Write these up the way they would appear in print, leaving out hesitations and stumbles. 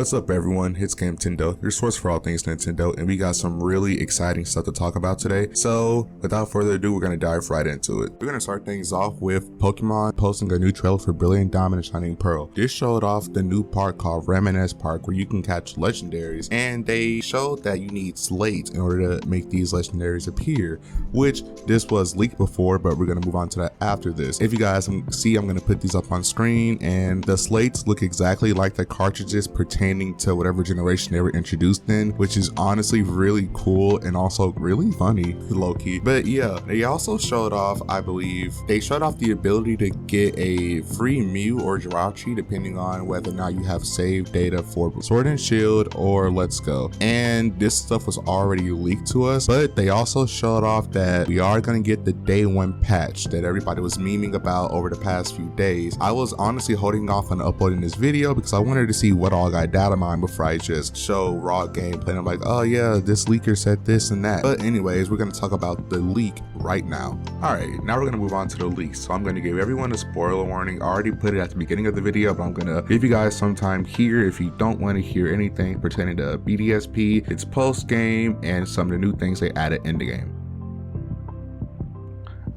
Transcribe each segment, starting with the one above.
What's up everyone, it's Nintendo, your source for all things Nintendo, and we got some really exciting stuff to talk about today. So without further ado, we're going to dive right into it. We're going to start things off with Pokemon posting a new trailer for Brilliant Diamond and Shining Pearl. This showed off the new park called Reminisce Park where you can catch legendaries, and they showed that you need slates in order to make these legendaries appear, which this was leaked before, but we're going to move on to that after this. If you guys see, I'm going to put these up on screen, and the slates look exactly like the cartridges pertaining to whatever generation they were introduced in, which is honestly really cool and also really funny, low-key. But yeah, they also showed off, I believe, they showed off the ability to get a free Mew or Jirachi depending on whether or not you have saved data for Sword and Shield or Let's Go. And this stuff was already leaked to us, but they also showed off that we are going to get the day one patch that everybody was memeing about over the past few days. I was honestly holding off on uploading this video because I wanted to see what all got datamined before I just show raw gameplay. And I'm like, oh yeah, this leaker said this and that. But anyways, we're going to talk about the leak right now. All right, now we're going to move on to the leak. So I'm going to give everyone a spoiler warning. I already put it at the beginning of the video, but I'm going to give you guys some time here if you don't want to hear anything pertaining to BDSP, its post game, and some of the new things they added in the game.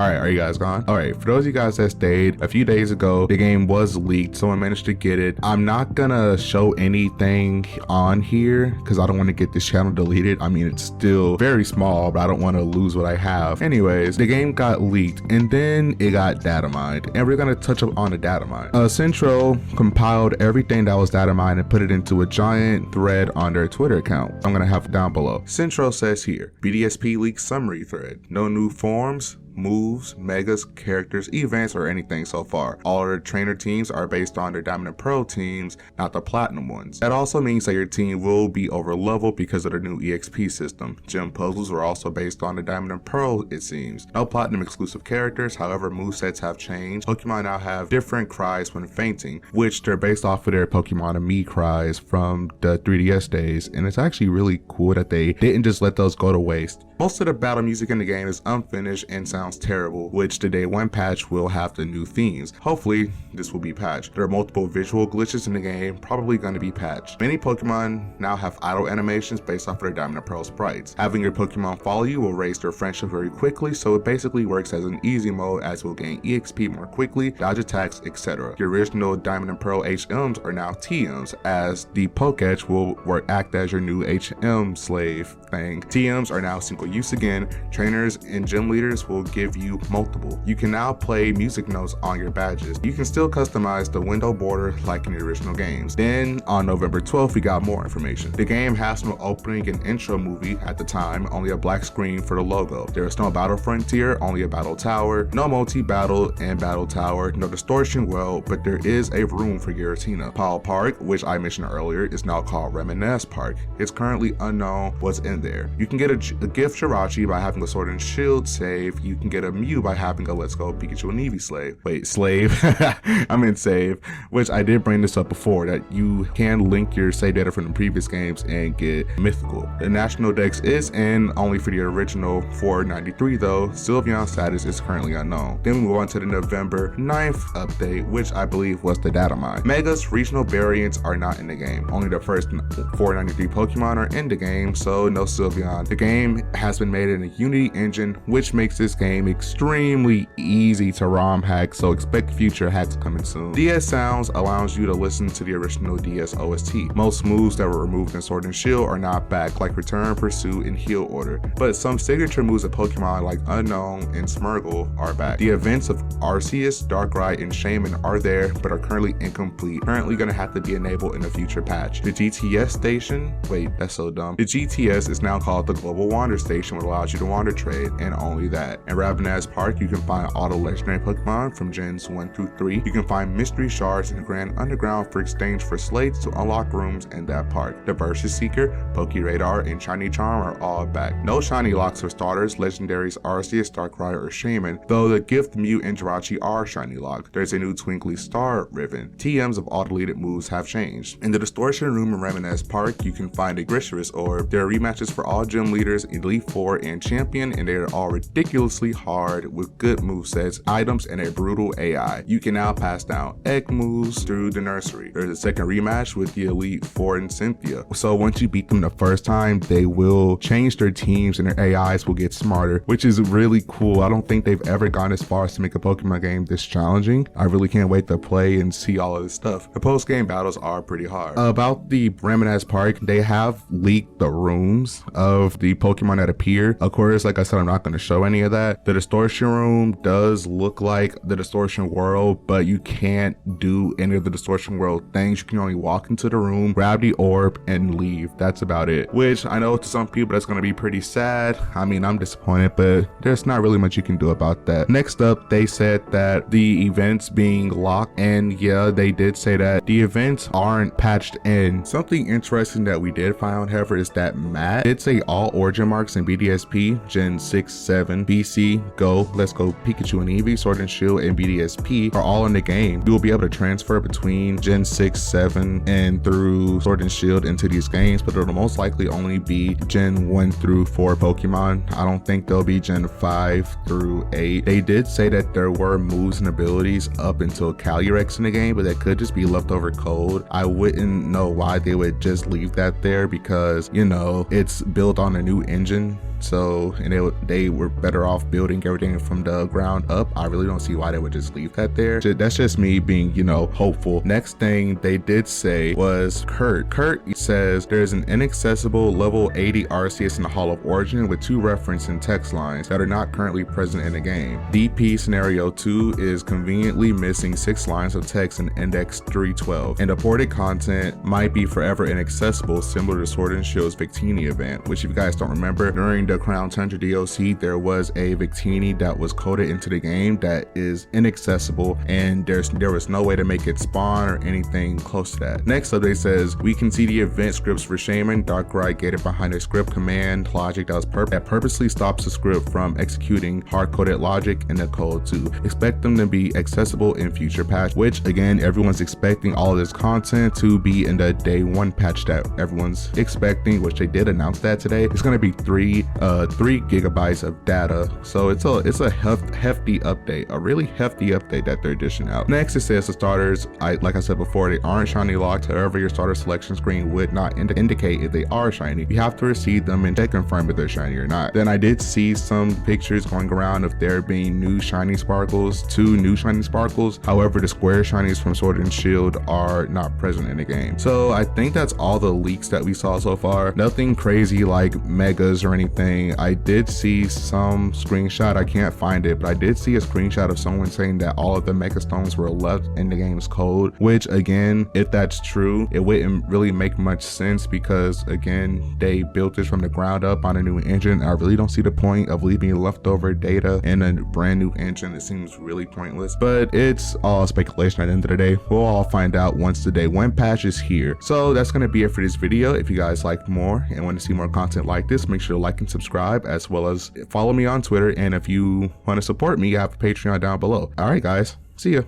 Alright, are you guys gone? Alright, for those of you guys that stayed, a few days ago, the game was leaked. Someone managed to get it. I'm not gonna show anything on here because I don't want to get this channel deleted. I mean, it's still very small, but I don't want to lose what I have. Anyways, the game got leaked and then it got data mined, and we're gonna touch up on the data mine. Central compiled everything that was data mined and put it into a giant thread on their Twitter account. I'm gonna have it down below. Central says here, BDSP leak summary thread. No new forms, moves, megas, characters, events, or anything so far. All their trainer teams are based on their Diamond and Pearl teams, not the Platinum ones. That also means that your team will be over leveled because of their new EXP system. Gym puzzles are also based on the Diamond and Pearl, it seems. No Platinum exclusive characters, however movesets have changed. Pokemon now have different cries when fainting, which they're based off of their Pokemon and Me cries from the 3DS days, and it's actually really cool that they didn't just let those go to waste. Most of the battle music in the game is unfinished and sounds terrible, which the day one patch will have the new themes. Hopefully this will be patched. There are multiple visual glitches in the game, probably going to be patched. Many Pokemon now have idle animations based off of their Diamond and Pearl sprites. Having your Pokemon follow you will raise their friendship very quickly, so it basically works as an easy mode as it will gain EXP more quickly, dodge attacks, etc. The original Diamond and Pearl HMs are now TMs, as the Pokédex will act as your new HM slave thing. TMs are now single use again. Trainers and gym leaders will give you multiple. You can now play music notes on your badges. You can still customize the window border like in the original games. Then on November 12th, we got more information. The game has no opening and intro movie at the time, only a black screen for the logo. There is no battle frontier, only a battle tower, no multi-battle and battle tower, no distortion well, but there is a room for Giratina. Paul Park, which I mentioned earlier, is now called Reminisce Park. It's currently unknown what's in there. You can get a gift Jirachi by having a Sword and Shield save. You can get a Mew by having a Let's Go Pikachu and Eevee slave. Wait, slave? I meant save, which I did bring this up before, that you can link your save data from the previous games and get mythical. The national dex is in, only for the original 493 though. Sylveon's status is currently unknown. Then we move on to the November 9th update, which I believe was the data mine. Mega's regional variants are not in the game. Only the first 493 Pokemon are in the game, so no Sylveon. The game has been made in a Unity engine, which makes this game extremely easy to ROM hack, so expect future hacks coming soon. DS Sounds allows you to listen to the original DS OST. Most moves that were removed in Sword and Shield are not back, like Return, Pursue, and Heal Order, but some signature moves of Pokemon like Unknown and Smeargle are back. The events of Arceus, Darkrai, and Shaman are there, but are currently incomplete. Currently gonna have to be enabled in a future patch. The GTS station, wait, that's so dumb. The GTS is now called the Global Wander Station, which allows you to wander trade, and only that. In Reminisce Park, you can find all the legendary Pokemon from gens 1 through 3. You can find mystery shards in the Grand Underground for exchange for slates to unlock rooms in that park. The Versus Seeker, Pokeradar, and Shiny Charm are all back. No shiny locks for starters, legendaries Arceus, Darkrai, or Shaman, though the Gift, Mew, and Jirachi are shiny locked. There's a new Twinkly Star Ribbon. TMs of all deleted moves have changed. In the Distortion Room in Reminisce Menace Park, you can find a Grisharis Orb. There are rematches for all gym leaders, Elite 4 and Champion, and they're all ridiculously hard with good movesets, items, and a brutal AI. You can now pass down egg moves through the nursery. There's a second rematch with the Elite 4 and Cynthia. So once you beat them the first time, they will change their teams and their AIs will get smarter, which is really cool. I don't think they've ever gone as far as to make a Pokemon game this challenging. I really can't wait to play and see all of this stuff. The post-game battles are pretty hard. About the Menace Park, they have leaked the rooms of the Pokemon that appear. Of course, like I said, I'm not going to show any of that. The Distortion Room does look like the Distortion World, but you can't do any of the Distortion World things. You can only walk into the room, grab the orb, and leave. That's about it. Which I know to some people that's going to be pretty sad. I mean, I'm disappointed, but there's not really much you can do about that. Next up, they said that the events being locked, and yeah, they did say that the events aren't patched in. Something interesting that we did find out, however, is that Matt did say all origin marks in BDSP, Gen 6, 7, BC, Go, Let's Go Pikachu and Eevee, Sword and Shield, and BDSP are all in the game. You will be able to transfer between Gen 6, 7, and through Sword and Shield into these games, but it'll most likely only be Gen 1 through 4 Pokemon. I don't think they'll be Gen 5 through 8. They did say that there were moves and abilities up until Calyrex in the game, but that could just be leftover code. I wouldn't know why they would just leave that there because, you know, it's built on a new engine. So, and they were better off building everything from the ground up. I really don't see why they would just leave that there. That's just me being, you know, hopeful. Next thing they did say was Kurt. Kurt says there's an inaccessible level 80 RCS in the Hall of Origin with 2 reference and text lines that are not currently present in the game. DP Scenario 2 is conveniently missing 6 lines of text in Index 312, and the ported content might be forever inaccessible, similar to Sword and Shield's Victini event, which if you guys don't remember, during the Crown Tundra DLC, there was a Victini that was coded into the game that is inaccessible, and there was no way to make it spawn or anything close to that. Next up, they says we can see the event scripts for Shaman, Darkrai gated behind a script command logic that purposely stops the script from executing hard-coded logic in the code to expect them to be accessible in future patch, which again, everyone's expecting all of this content to be in the day 1 patch that everyone's expecting, which they did announce that today. It's going to be 3 gigabytes of data, so it's a hefty update, a really hefty update that they're dishing out. Next, it says the starters, like I said before, they aren't shiny locked. However, your starter selection screen would not indicate if they are shiny. You have to receive them and check confirm if they're shiny or not. Then I did see some pictures going around of there being new shiny sparkles, 2 new shiny sparkles. However, the square shinies from Sword and Shield are not present in the game. So I think that's all the leaks that we saw so far. Nothing crazy like megas or anything. I did see some screenshot, I can't find it, but I did see a screenshot of someone saying that all of the mega stones were left in the game's code, which again, if that's true, it wouldn't really make much sense because again, they built this from the ground up on a new engine. I really don't see the point of leaving leftover data in a brand new engine. It seems really pointless, but it's all speculation at the end of the day. We'll all find out once the day 1 patch is here. So that's going to be it for this video. If you guys like more and want to see more content like this, make sure to like and subscribe, as well as follow me on Twitter. And if you want to support me, I have a Patreon down below. All right, guys, see ya.